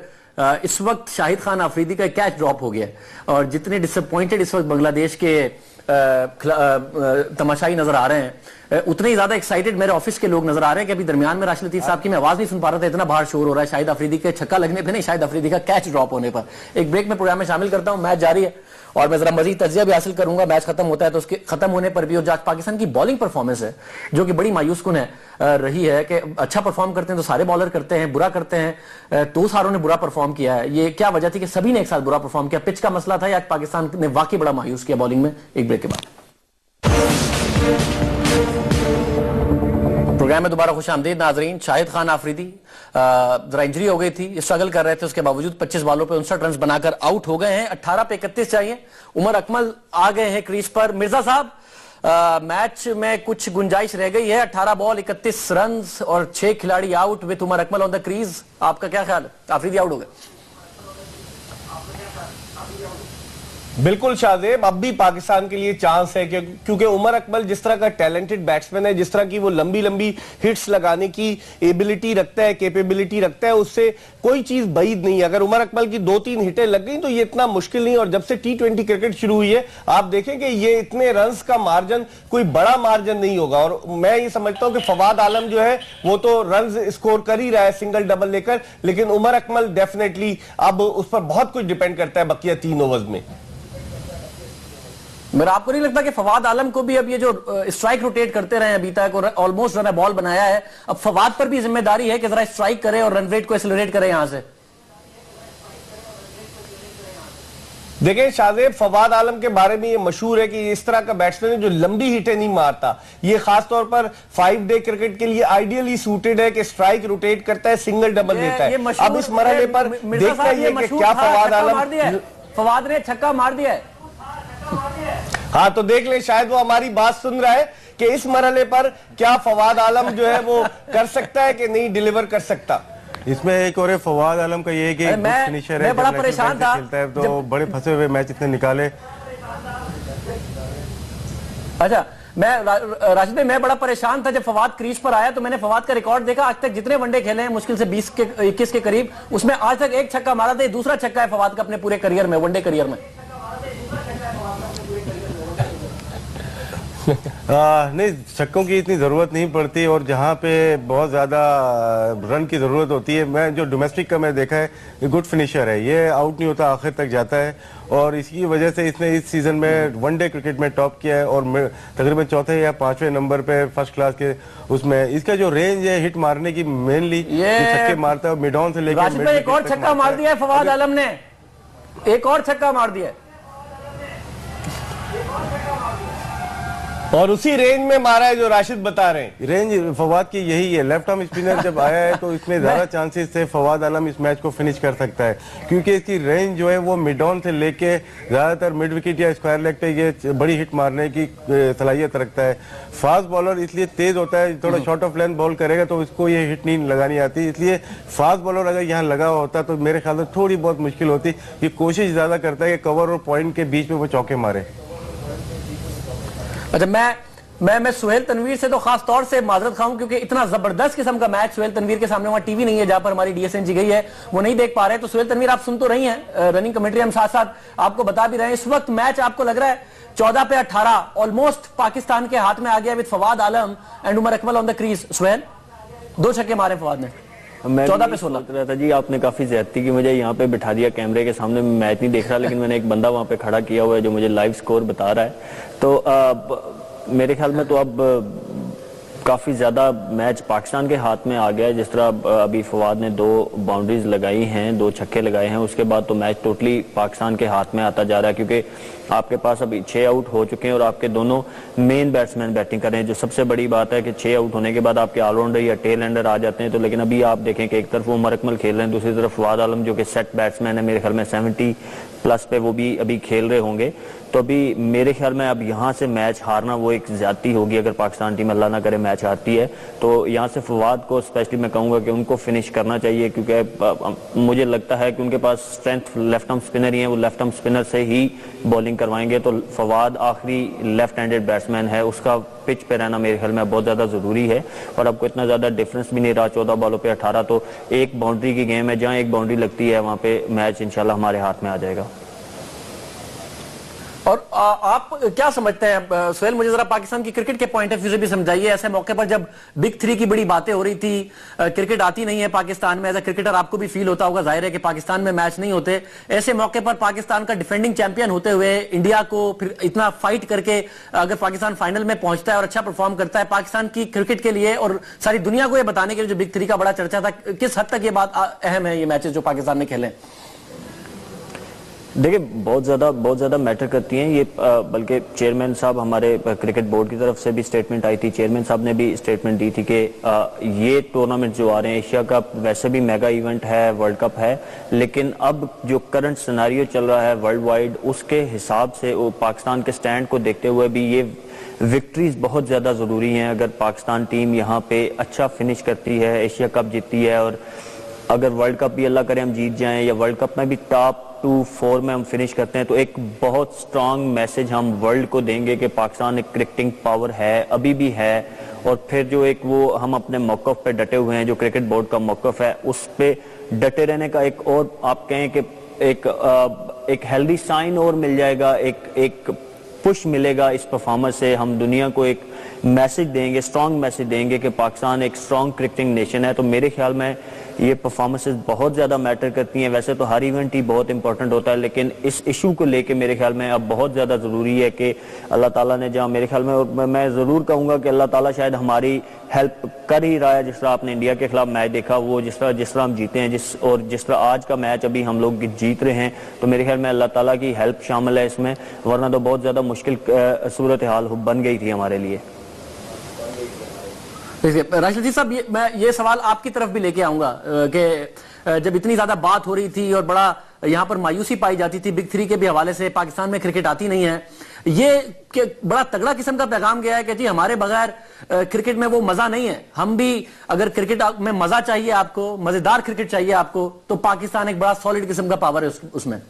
इस वक्त शाहिद खान आफरीदी का कैच ड्रॉप हो गया, और जितने डिसअपॉइंटेड इस वक्त बांग्लादेश के तमाशाई नजर आ रहे हैं, उतने ही ज्यादा एक्साइटेड मेरे ऑफिस के लोग नजर आ रहे हैं कि अभी दरमियान में राशिद लतीफ साहब की मैं आवाज नहीं सुन पा रहा था, इतना बाहर शोर हो रहा है शाहिद आफरीदी के छक्का लगने पे नहीं, शाहिद आफरीदी का कैच ड्रॉप होने पर। एक ब्रेक में प्रोग्राम में शामिल करता हूं, मैच जारी है और मैं जरा मजीद तजिया भी हासिल करूंगा। मैच खत्म होता है तो उसके खत्म होने पर भी, और जो पाकिस्तान की बॉलिंग परफॉर्मेंस है जो कि बड़ी मायूस कुन है रही है कि अच्छा परफॉर्म करते हैं तो सारे बॉलर करते हैं, बुरा करते हैं तो सारों ने बुरा परफॉर्म किया है। ये क्या वजह थी कि सभी ने एक साथ बुरा परफॉर्म किया? पिच का मसला था या पाकिस्तान ने वाकई बड़ा मायूस किया बॉलिंग में? एक ब्रेक के बाद प्रोग्राम में दोबारा खुश आमदीद नाजरीन। शाहिद खान आफरीदी जरा इंजरी हो गई थी, स्ट्रगल कर रहे थे, उसके बावजूद 25 बॉलों पे 59 रन बनाकर आउट हो गए हैं। 18 पे 31 चाहिए। उमर अकमल आ गए हैं क्रीज पर। मिर्जा साहब, मैच में कुछ गुंजाइश रह गई है। 18 बॉल 31 रन और 6 खिलाड़ी out with Umar Akmal on the crease. आपका क्या ख्याल है? आफरीदी आउट हो गए। बिल्कुल शाहजेब, अब भी पाकिस्तान के लिए चांस है क्योंकि उमर अकमल जिस तरह का टैलेंटेड बैट्समैन है, जिस तरह की वो लंबी लंबी हिट्स लगाने की एबिलिटी रखता है, कैपेबिलिटी रखता है, उससे कोई चीज बैद नहीं है। अगर उमर अकमल की 2-3 हिटें लग गई तो ये इतना मुश्किल नहीं। और जब से T20 क्रिकेट शुरू हुई है आप देखें कि ये इतने रन्स का मार्जिन कोई बड़ा मार्जिन नहीं होगा। और मैं ये समझता हूं कि फवाद आलम जो है वो तो रन्स स्कोर कर ही रहा है सिंगल डबल लेकर, लेकिन उमर अकमल डेफिनेटली अब उस पर बहुत कुछ डिपेंड करता है बकिया 3 ओवर्स में। मेरा आपको नहीं लगता कि फवाद आलम को भी अब ये जो स्ट्राइक रोटेट करते रहे अभी तक और ऑलमोस्ट रन बॉल बनाया है, अब फवाद पर भी जिम्मेदारी है कि जरा स्ट्राइक करे और रन रेट को एक्सेलरेट करे यहां से? देखिए शाहजेब, फवाद आलम के बारे में ये मशहूर है कि इस तरह का बैट्समैन है जो लंबी हिटें नहीं मारता। ये खासतौर पर 5 डे क्रिकेट के लिए आइडियली सूटेड है कि स्ट्राइक रोटेट करता है, सिंगल डबल लेता है। अब इस मरहले पर देखते हैं कि क्या फवाद आलम, फवाद ने छक्का मार दिया है। हाँ तो देख ले, शायद वो हमारी बात सुन रहा है कि इस मरहले पर क्या फवाद आलम जो है वो कर सकता है कि नहीं डिलीवर कर सकता। इसमें एक और फवाद आलम का ये है कि फिनिशर है, मैं बड़ा परेशान था, खेलता है तो बड़े फंसे हुए मैच इतने निकाले। अच्छा, मैं राशिद भाई, मैं बड़ा परेशान था जब फवाद क्रीज पर आया तो मैंने फवाद का रिकॉर्ड देखा। आज तक जितने वनडे खेले हैं मुश्किल से 20 के 21 के करीब, उसमें आज तक एक छक्का मारा था। दूसरा छक्का है फवाद का अपने पूरे करियर में, वनडे करियर में। नहीं, छक्कों की इतनी जरूरत नहीं पड़ती और जहां पे बहुत ज्यादा रन की जरूरत होती है, मैं जो डोमेस्टिक का मैं देखा है, गुड फिनिशर है, ये आउट नहीं होता, आखिर तक जाता है। और इसकी वजह से इसने इस सीजन में वनडे क्रिकेट में टॉप किया है और तकरीबन 4थे या 5वें नंबर पे फर्स्ट क्लास के उसमें। इसका जो रेंज है हिट मारने की, मेनली छक्के मारता है मिड ऑन से लेकर। एक और छक्का मार दिया है फवाद आलम ने, एक और छक्का मार दिया है और उसी रेंज में मारा है जो राशिद बता रहे हैं। रेंज फवाद की यही है। लेफ्ट आर्म स्पिनर जब आया है तो इसमें ज्यादा चांसेस थे फवाद आलम इस मैच को फिनिश कर सकता है, क्योंकि इसकी रेंज जो है वो मिड ऑन से लेके ज्यादातर मिड विकेट या स्क्वायर लेग पे ये बड़ी हिट मारने की सलाहियत रखता है। फास्ट बॉलर इसलिए तेज होता है, थोड़ा शॉर्ट ऑफ लेंथ बॉल करेगा तो इसको ये हिट नहीं लगानी आती, इसलिए फास्ट बॉलर अगर यहाँ लगा हुआ होता तो मेरे ख्याल में थोड़ी बहुत मुश्किल होती। ये कोशिश ज्यादा करता है कि कवर और पॉइंट के बीच में वो चौके मारे। अच्छा, मैं सुहेल तनवीर से तो खास तौर से माजरत खाऊं क्योंकि इतना जबरदस्त किस्म का मैच सुहेल तनवीर के सामने, वहां टीवी नहीं है जहां पर हमारी डीएसएनजी गई है, वो नहीं देख पा रहे। तो सुहेल तनवीर, आप सुन तो रही हैं रनिंग कमेंट्री, हम साथ साथ आपको बता भी रहे हैं। इस वक्त मैच आपको लग रहा है 14 पे 18 ऑलमोस्ट पाकिस्तान के हाथ में आ गया with Fawad Alam and Umar Akmal on the crease. Sohail, 2 छक्के मारे फवाद ने, मैं 14 पे 16 रहा था जी। आपने काफी ज्यादती की, मुझे यहाँ पे बिठा दिया कैमरे के सामने, मैं मैच नहीं देख रहा, लेकिन मैंने एक बंदा वहां पे खड़ा किया हुआ है जो मुझे लाइव स्कोर बता रहा है। तो मेरे ख्याल में तो अब काफी ज्यादा मैच पाकिस्तान के हाथ में आ गया है। जिस तरह अभी फवाद ने 2 बाउंड्रीज लगाई हैं, 2 छक्के लगाए हैं, उसके बाद तो मैच टोटली पाकिस्तान के हाथ में आता जा रहा है, क्योंकि आपके पास अभी 6 आउट हो चुके हैं और आपके दोनों मेन बैट्समैन बैटिंग कर रहे हैं। जो सबसे बड़ी बात है कि 6 आउट होने के बाद आपके ऑलराउंडर या टेल एंडर आ जाते हैं। तो लेकिन अभी आप देखें कि एक तरफ उमर अकमल खेल रहे हैं, दूसरी तरफ फवाद आलम जो कि सेट बैट्समैन है, मेरे ख्याल में 70+ पे वो भी अभी खेल रहे होंगे। तो अभी मेरे ख्याल में अब यहाँ से मैच हारना वो एक ज्यादती होगी अगर पाकिस्तान टीम अल्लाह ना करे मैच हारती है। तो यहाँ से फवाद को स्पेशली मैं कहूँगा कि उनको फिनिश करना चाहिए, क्योंकि मुझे लगता है कि उनके पास स्ट्रेंथ लेफ्ट आर्म स्पिनर ही है, वो लेफ्ट आर्म स्पिनर से ही बॉलिंग करवाएंगे। तो फवाद आखिरी लेफ्ट हैंडेड बैट्समैन है, उसका पिच पे रहना मेरे ख्याल में बहुत ज्यादा जरूरी है। और आपको इतना ज्यादा डिफरेंस भी नहीं रहा, 14 बॉलों पे 18, तो एक बाउंड्री की गेम है, जहाँ एक बाउंड्री लगती है वहां पे मैच इंशाल्लाह हमारे हाथ में आ जाएगा। और आप क्या समझते हैं सोहेल, मुझे जरा पाकिस्तान की क्रिकेट के पॉइंट ऑफ व्यू से भी समझाइए। ऐसे मौके पर जब बिग थ्री की बड़ी बातें हो रही थी, क्रिकेट आती नहीं है पाकिस्तान में, एज अ क्रिकेटर आपको भी फील होता होगा, जाहिर है कि पाकिस्तान में मैच नहीं होते। ऐसे मौके पर पाकिस्तान का डिफेंडिंग चैंपियन होते हुए इंडिया को फिर इतना फाइट करके अगर पाकिस्तान फाइनल में पहुंचता है और अच्छा परफॉर्म करता है, पाकिस्तान की क्रिकेट के लिए और सारी दुनिया को यह बताने के लिए जो बिग थ्री का बड़ा चर्चा था, किस हद तक ये बात अहम है, ये मैचेस जो पाकिस्तान ने खेले? देखिए, बहुत ज्यादा मैटर करती हैं ये। बल्कि चेयरमैन साहब, हमारे क्रिकेट बोर्ड की तरफ से भी स्टेटमेंट आई थी, चेयरमैन साहब ने भी स्टेटमेंट दी थी कि ये टूर्नामेंट जो आ रहे हैं, एशिया कप वैसे भी मेगा इवेंट है, वर्ल्ड कप है, लेकिन अब जो करंट सिनेरियो चल रहा है वर्ल्ड वाइड, उसके हिसाब से पाकिस्तान के स्टैंड को देखते हुए भी ये विक्ट्रीज बहुत ज्यादा जरूरी हैं। अगर पाकिस्तान टीम यहाँ पे अच्छा फिनिश करती है, एशिया कप जीतती है, और अगर वर्ल्ड कप भी अल्लाह करे हम जीत जाएं, या वर्ल्ड कप में भी टॉप 2-4 में हम फिनिश करते हैं, तो एक बहुत स्ट्रांग मैसेज हम वर्ल्ड को देंगे कि पाकिस्तान एक क्रिकेटिंग पावर है, अभी भी है। और फिर जो एक वो हम अपने मौकफ पे डटे हुए हैं, जो क्रिकेट बोर्ड का मौकफ है, उस पे डटे रहने का एक और आप कहें कि एक हेल्दी साइन और मिल जाएगा, एक पुश मिलेगा इस परफॉर्मेंस से। हम दुनिया को एक मैसेज देंगे, स्ट्रांग मैसेज देंगे कि पाकिस्तान एक स्ट्रांग क्रिकेटिंग नेशन है। तो मेरे ख्याल में ये परफॉर्मेंसेस बहुत ज्यादा मैटर करती हैं। वैसे तो हर इवेंट ही बहुत इंपॉर्टेंट होता है, लेकिन इस इशू को लेके मेरे ख्याल में अब बहुत ज्यादा जरूरी है कि अल्लाह ताला ने जहाँ, मेरे ख्याल में, और मैं जरूर कहूंगा कि अल्लाह ताला शायद हमारी हेल्प कर ही रहा है। जिस तरह आपने इंडिया के खिलाफ मैच देखा, वो जिस तरह हम जीते हैं, जिस तरह आज का मैच अभी हम लोग जीत रहे हैं, तो मेरे ख्याल में अल्लाह ताला की हेल्प शामिल है इसमें, वरना तो बहुत ज्यादा मुश्किल सूरत हाल बन गई थी हमारे लिए। राशिद जी साहब, मैं ये सवाल आपकी तरफ भी लेके आऊंगा कि जब इतनी ज्यादा बात हो रही थी और बड़ा यहां पर मायूसी पाई जाती थी बिग थ्री के भी हवाले से, पाकिस्तान में क्रिकेट आती नहीं है, ये बड़ा तगड़ा किस्म का पैगाम गया है कि जी हमारे बगैर क्रिकेट में वो मजा नहीं है। हम भी, अगर क्रिकेट में मजा चाहिए आपको, मजेदार क्रिकेट चाहिए आपको, तो पाकिस्तान एक बड़ा सॉलिड किस्म का पावर है उसमें।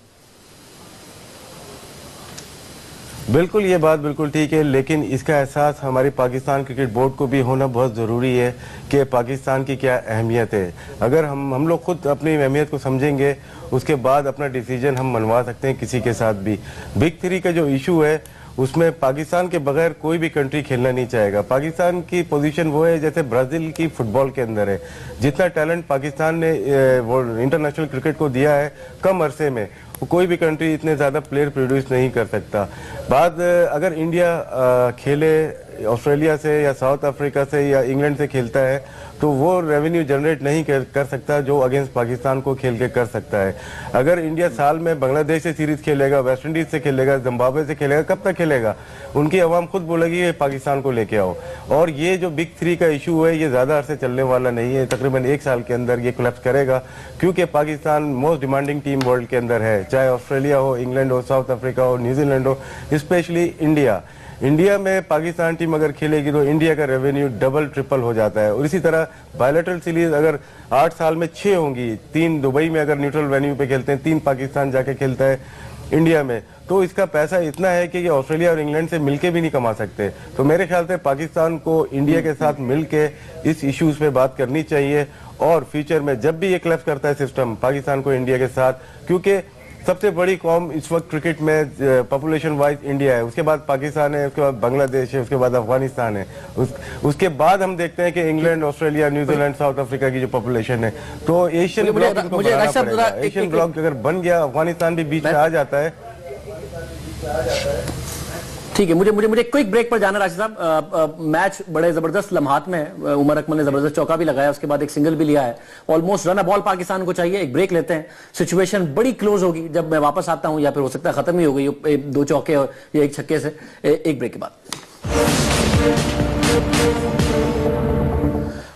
बिल्कुल, ये बात बिल्कुल ठीक है, लेकिन इसका एहसास हमारी पाकिस्तान क्रिकेट बोर्ड को भी होना बहुत ज़रूरी है कि पाकिस्तान की क्या अहमियत है। अगर हम लोग खुद अपनी अहमियत को समझेंगे, उसके बाद अपना डिसीजन हम मनवा सकते हैं किसी के साथ भी। बिग थ्री का जो इशू है, उसमें पाकिस्तान के बगैर कोई भी कंट्री खेलना नहीं चाहेगा। पाकिस्तान की पोजीशन वो है जैसे ब्राज़ील की फुटबॉल के अंदर है। जितना टैलेंट पाकिस्तान ने वो इंटरनेशनल क्रिकेट को दिया है, कम अरसे में कोई भी कंट्री इतने ज़्यादा प्लेयर प्रोड्यूस नहीं कर सकता। अगर इंडिया खेले ऑस्ट्रेलिया से या साउथ अफ्रीका से या इंग्लैंड से खेलता है, तो वो रेवेन्यू जनरेट नहीं कर सकता जो अगेंस्ट पाकिस्तान को खेल के कर सकता है। अगर इंडिया साल में बांग्लादेश से सीरीज खेलेगा, वेस्ट इंडीज से खेलेगा, जिम्बाब्वे से खेलेगा, कब तक खेलेगा? उनकी आवाम खुद बोलेगी पाकिस्तान को लेके आओ। और ये जो बिग थ्री का इशू है, ये ज़्यादा अरसे चलने वाला नहीं है, तकरीबन 1 साल के अंदर ये कोलैप्स करेगा, क्योंकि Pakistan most demanding team world के अंदर है, चाहे ऑस्ट्रेलिया हो, इंग्लैंड हो, साउथ अफ्रीका हो, न्यूजीलैंड हो, स्पेशली इंडिया में पाकिस्तान टीम अगर खेलेगी तो इंडिया का रेवेन्यू डबल ट्रिपल हो जाता है। और इसी तरह बायलैटरल सीरीज अगर 8 साल में 6 होंगी, 3 दुबई में अगर न्यूट्रल वेन्यू पे खेलते हैं, 3 पाकिस्तान जाके खेलता है इंडिया में, तो इसका पैसा इतना है कि ये ऑस्ट्रेलिया और इंग्लैंड से मिलके भी नहीं कमा सकते। तो मेरे ख्याल से पाकिस्तान को इंडिया के साथ मिलके इस इश्यूज पे बात करनी चाहिए, और फ्यूचर में जब भी ये क्लैश करता है सिस्टम पाकिस्तान को इंडिया के साथ, क्योंकि सबसे बड़ी कौम इस वक्त क्रिकेट में पॉपुलेशन वाइज इंडिया है, उसके बाद पाकिस्तान है, उसके बाद बांग्लादेश है, उसके बाद अफगानिस्तान है, उसके बाद हम देखते हैं कि England, Australia, New Zealand, south Africa की जो पॉपुलेशन है। तो एशियन ब्लॉक एशियन ब्लॉक अगर बन गया, अफगानिस्तान भी बीच में आ जाता है। ठीक है, मुझे क्विक ब्रेक पर जाना राशिद साहब। मैच बड़े जबरदस्त लम्हात में है। उमर अकमल ने जबरदस्त चौका भी लगाया, उसके बाद एक सिंगल भी लिया है। Almost run a ball Pakistan को चाहिए। एक ब्रेक लेते हैं, सिचुएशन बड़ी क्लोज होगी जब मैं वापस आता हूं, या फिर हो सकता है खत्म ही हो गई 2 चौके और या 1 छक्के से। एक ब्रेक के बाद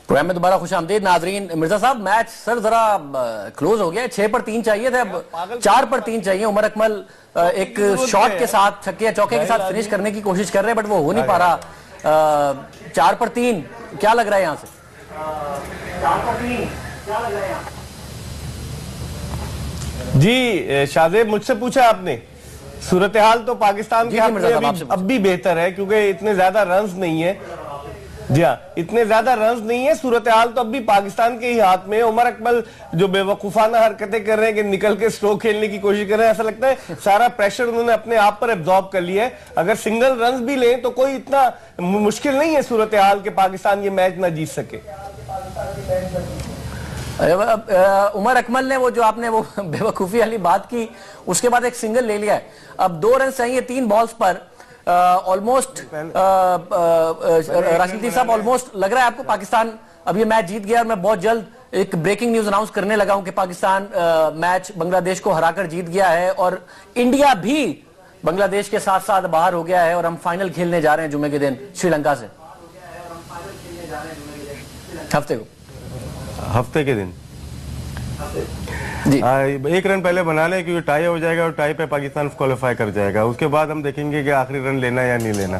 प्रोग्राम में दोबारा खुश आमदीद नाजरीन। मिर्जा साहब, मैच सर जरा क्लोज हो गया, 6 पर 3 चाहिए थे, अब 4 पर 3 चाहिए। उमर अकमल एक शॉट के साथ, छक्के या चौके के साथ फिनिश करने की कोशिश कर रहे हैं, बट वो हो नहीं पा रहा। 4 पर 3 क्या लग रहा है यहां से? 4 पर 3 क्या लग रहा है यहां? जी शाहजेब, मुझसे पूछा आपने। सूरत हाल तो पाकिस्तान की अब भी बेहतर है, क्योंकि इतने ज्यादा रन्स नहीं है। जी हाँ, इतने ज्यादा रन्स नहीं है, सूरत हाल तो अब भी पाकिस्तान के ही हाथ में है। उमर अकमल जो बेवकूफाना हरकतें कर रहे हैं कि निकल के स्लो खेलने की कोशिश कर रहे हैं, ऐसा लगता है सारा प्रेशर उन्होंने अपने आप पर एब्जॉर्ब कर लिया है। अगर सिंगल रन्स भी लें तो कोई इतना मुश्किल नहीं है सूरत हाल के पाकिस्तान ये मैच ना जीत सके। उमर अकमल ने वो जो आपने वो बेवकूफी वाली बात की, उसके बाद एक सिंगल ले लिया है। अब 2 रन चाहिए 3 बॉल्स पर। ऑलमोस्ट राशिद साहब, ऑलमोस्ट लग रहा है आपको पाकिस्तान अब ये मैच जीत गया। और मैं बहुत जल्द एक ब्रेकिंग न्यूज अनाउंस करने लगा हूं कि पाकिस्तान मैच बांग्लादेश को हराकर जीत गया है और इंडिया भी बांग्लादेश के साथ साथ बाहर हो गया है और हम फाइनल खेलने जा रहे हैं जुमे के दिन श्रीलंका से, हफ्ते के दिन जी। 1 रन पहले बना ले क्योंकि टाई हो जाएगा और टाई पे पाकिस्तान क्वालिफाई कर जाएगा। उसके बाद हम देखेंगे कि आखिरी रन लेना या नहीं लेना।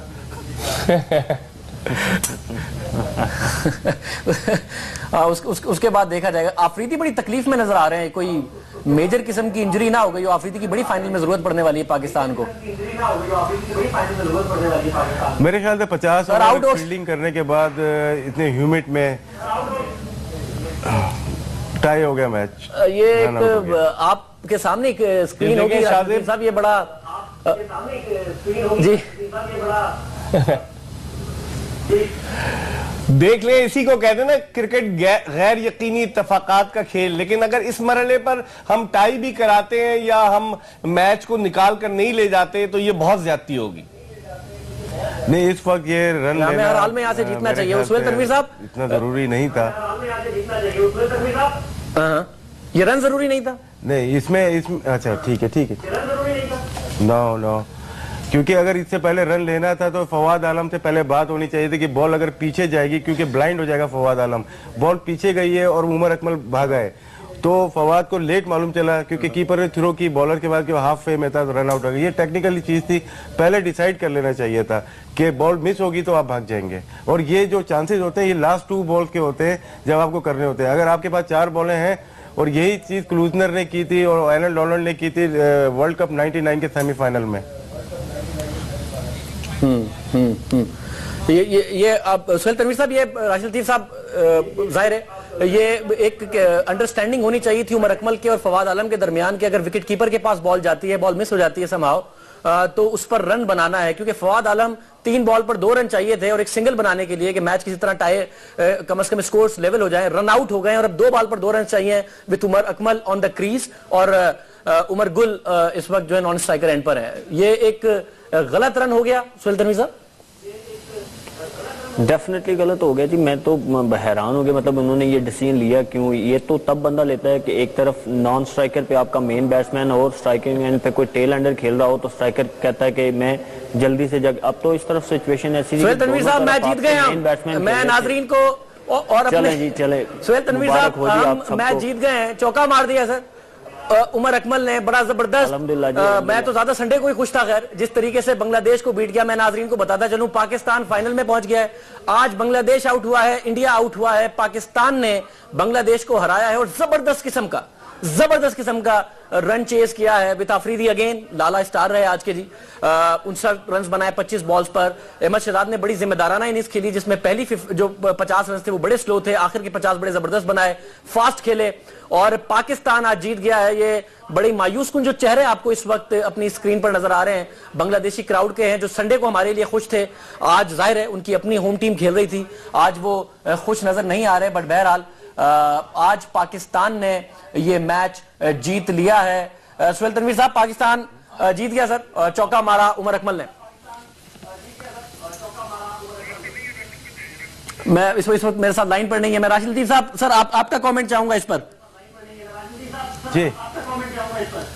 उसके बाद देखा जाएगा। आफरीदी बड़ी तकलीफ में नजर आ रहे हैं, कोई मेजर किस्म की इंजरी ना हो गई। आफरीदी की बड़ी फाइनल में जरूरत पड़ने वाली है पाकिस्तान को। मेरे ख्याल से 50 ओवर फील्डिंग करने के बाद इतने ह्यूमिड में टाई हो गया मैच। ये एक आपके सामने एक स्क्रीन होगी साहब, ये बड़ा जी देख ले, इसी को कहते हैं ना क्रिकेट गैर यकीनी इत्तेफाकात का खेल। लेकिन अगर इस मरहले पर हम टाई भी कराते हैं या हम मैच को निकाल कर नहीं ले जाते तो ये बहुत ज्यादती होगी। नहीं, इस वक्त ये रन हमें हर हाल में यहाँ से जीतना चाहिए। सुहेल तनवीर साहब, इतना जरूरी नहीं था। ये रन जरूरी नहीं था। नहीं, इसमें अच्छा ठीक है नो, क्योंकि अगर इससे पहले रन लेना था तो फवाद आलम से पहले बात होनी चाहिए थी कि बॉल अगर पीछे जाएगी, क्योंकि ब्लाइंड हो जाएगा फवाद आलम। बॉल पीछे गई है और उमर अकमल भागा है तो फवाद को लेट मालूम चला क्योंकि कीपर ने थ्रो की बॉलर के बाद हाफ वे में था तो रन आउट हो गया। ये टेक्निकली चीज थी, पहले डिसाइड कर लेना चाहिए था कि बॉल मिस होगी तो आप भाग जाएंगे। और ये जो चांसेस होते हैं ये लास्ट 2 बॉल के होते हैं जब आपको करने होते हैं। अगर आपके पास 4 बॉलें हैं, और यही चीज क्लूजनर ने की थी और एनल डोनाल्ड ने की थी वर्ल्ड कप 99 के सेमीफाइनल में। ये आप सुहेल तनवीर साहब, ये राशिद लतीफ साहब, जाहिर है ये एक अंडरस्टैंडिंग होनी चाहिए थी उमर अकमल के और फवाद आलम के दरमियान कि अगर विकेट कीपर के पास बॉल जाती है, बॉल मिस हो जाती है समहाउ, तो उस पर रन बनाना है। क्योंकि फवाद आलम 3 बॉल पर 2 रन चाहिए थे और एक सिंगल बनाने के लिए कि मैच किसी तरह टाई कम से कम स्कोर्स लेवल हो जाए। रन आउट हो गए और अब 2 बॉल पर 2 रन चाहिए with Umar Akmal on the crease और उमर गुल इस वक्त जो है नॉन स्ट्राइकर एंड पर है। ये एक गलत रन हो गया सुहेल तनवीर साहब। डेफिनेटली गलत हो गया जी। मैं तो हैरान हो गया, मतलब उन्होंने ये डिसीजन लिया क्यों? ये तो तब बंदा लेता है कि एक तरफ नॉन स्ट्राइकर पे आपका मेन बैट्समैन और स्ट्राइकिंग एंड पे कोई टेल एंडर खेल रहा हो तो स्ट्राइकर कहता है कि मैं जल्दी से अब तो इस तरफ सिचुएशन ऐसी सुहेल तनवीर साहब मैच जीत गए हम। मैं नाजरीन को और चले जी चले। सुहेल तनवीर साहब हम मैच जीत गए हैं, चौका मार दिया सर उमर अकमल ने, बड़ा जबरदस्त। मैं तो ज्यादा संडे को ही खुश था। खैर जिस तरीके से बांग्लादेश को बीट गया, मैं नाजरीन को बताता चलूं पाकिस्तान फाइनल में पहुंच गया है। आज बांग्लादेश आउट हुआ है, इंडिया आउट हुआ है, पाकिस्तान ने बांग्लादेश को हराया है और जबरदस्त किस्म का रन चेस किया है with Afridi again. Lala star रहे आज के जी, 59 रन बनाए 25 बॉल्स पर। अहमद शहजाद ने बड़ी जिम्मेदाराना इनिंग्स खेली जिसमें पहली जो 50 रन थे वो बड़े स्लो थे, आखिर के 50 बड़े जबरदस्त बनाए, फास्ट खेले और पाकिस्तान आज जीत गया है। ये बड़ी मायूस कुन जो चेहरे आपको इस वक्त अपनी स्क्रीन पर नजर आ रहे हैं बांग्लादेशी क्राउड के हैं जो संडे को हमारे लिए खुश थे। आज जाहिर है उनकी अपनी होम टीम खेल रही थी, आज वो खुश नजर नहीं आ रहे। बट बहरहाल आज पाकिस्तान ने ये मैच जीत लिया है। सुहेल तनवीर साहब, पाकिस्तान जीत गया सर, चौका मारा उमर अकमल ने। मैं इस वक्त मेरे साथ लाइन पर नहीं है, मैं राशिद लतीफ साहब सर आपका कमेंट चाहूंगा इस पर। जी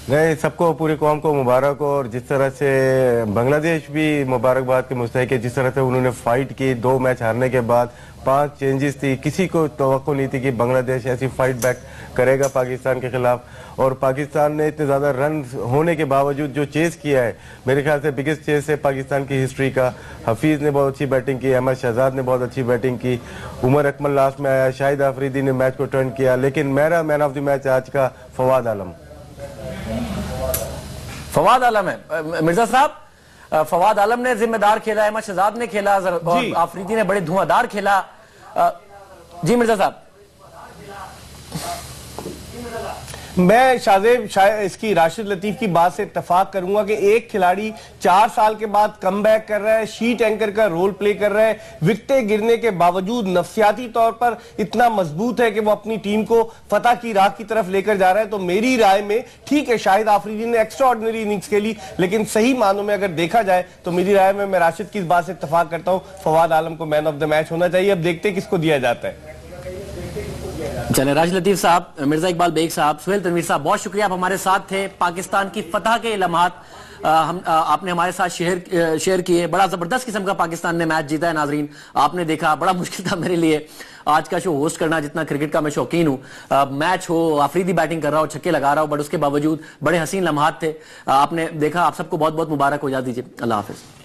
नहीं, सबको पूरी कौम को मुबारक। और जिस तरह से बांग्लादेश भी मुबारकबाद के मुस्तहिक है, जिस तरह से उन्होंने फाइट की 2 मैच हारने के बाद 5 चेंजेस थी, किसी को तवक्को नहीं थी कि बांग्लादेश ऐसी फाइट बैक करेगा पाकिस्तान के खिलाफ। और पाकिस्तान ने इतने ज्यादा रन होने के बावजूद जो चेस किया है, मेरे ख्याल से बिगेस्ट चेस है पाकिस्तान की हिस्ट्री का। हफीज ने बहुत अच्छी बैटिंग की, अहमद शहजाद ने बहुत अच्छी बैटिंग की, उमर अकमल लास्ट में आया, शाहिद आफरीदी ने मैच को टर्न किया। लेकिन मेरा मैन ऑफ द मैच आज का फवाद आलम है। मिर्जा साहब फवाद आलम ने जिम्मेदार खेला, अहमद शहजाद ने खेला और आफरीदी ने बड़े धुआंधार खेला। जी मिर्जा साहब, मैं शायद इसकी राशिद लतीफ की बात से इत्तेफाक करूंगा कि एक खिलाड़ी 4 साल के बाद कमबैक कर रहा है, शीट एंकर का रोल प्ले कर रहा है, विकेटें गिरने के बावजूद नफसियाती तौर पर इतना मजबूत है कि वो अपनी टीम को फतह की राह की तरफ लेकर जा रहा है। तो मेरी राय में ठीक है, शाहिद आफरीदी ने एक्स्ट्राऑर्डिनरी इनिंग्स खेली, लेकिन सही मानों में अगर देखा जाए तो मेरी राय में मैं राशिद की इस बात से इत्तेफाक करता हूं, फवाद आलम को मैन ऑफ द मैच होना चाहिए। अब देखते हैं किसको दिया जाता है। चले, राशिद लतीफ साहब, मिर्जा इकबाल बेग साहब, सुहेल तनवीर साहब, बहुत शुक्रिया आप हमारे साथ थे। पाकिस्तान की फतह के लम्हात आपने हमारे साथ शेयर किए। बड़ा जबरदस्त किस्म का पाकिस्तान ने मैच जीता है। नाजरीन, आपने देखा, बड़ा मुश्किल था मेरे लिए आज का शो होस्ट करना, जितना क्रिकेट का मैं शौकीन हूं। मैच हो, आफरीदी बैटिंग कर रहा हो, छक्के लगा रहा हो, बट उसके बावजूद बड़े हसीन लम्हात थे। आपने देखा, आप सबको बहुत बहुत मुबारक हो। जा दीजिए, अल्लाह हाफिज।